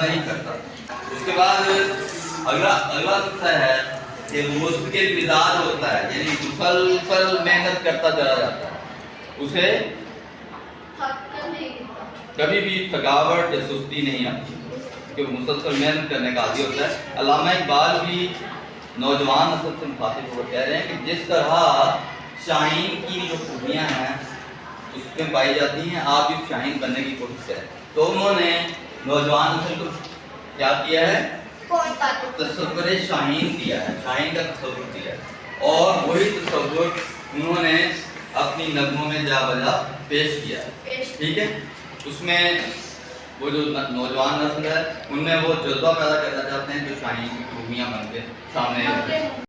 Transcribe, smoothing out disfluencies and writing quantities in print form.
नहीं करता। उसके बाद अगला हिस्सा है कि मुस्तकिल मिजाज होता है, यानी मुसलसल मेहनत करता चला जाता है, उसे कभी भी थकावट या सुस्ती नहीं आती, क्योंकि मुसलसल मेहनत करने का आदी होता है। अल्लामा इकबाल भी नौजवान नस्ल से मुखातिब होकर कह रहे हैं कि जिस तरह शाहीन की जो खूबियाँ हैं उसमें पाई जाती हैं, आप भी शाहीन बनने की कोशिश करें। तो उन्होंने नौजवान नस्ल को क्या किया है, तसव्वुर शाहीन दिया है, शाहीन का तसव्वुर दिया है, और वही तसव्वुर उन्होंने अपनी नज़्मों में जा बजा पेश किया। ठीक है, उसमें वो जो नौजवान नस्ल है उनमें वो जज्बा पैदा करना चाहते हैं जो शाहीन की खूबियाँ बन के सामने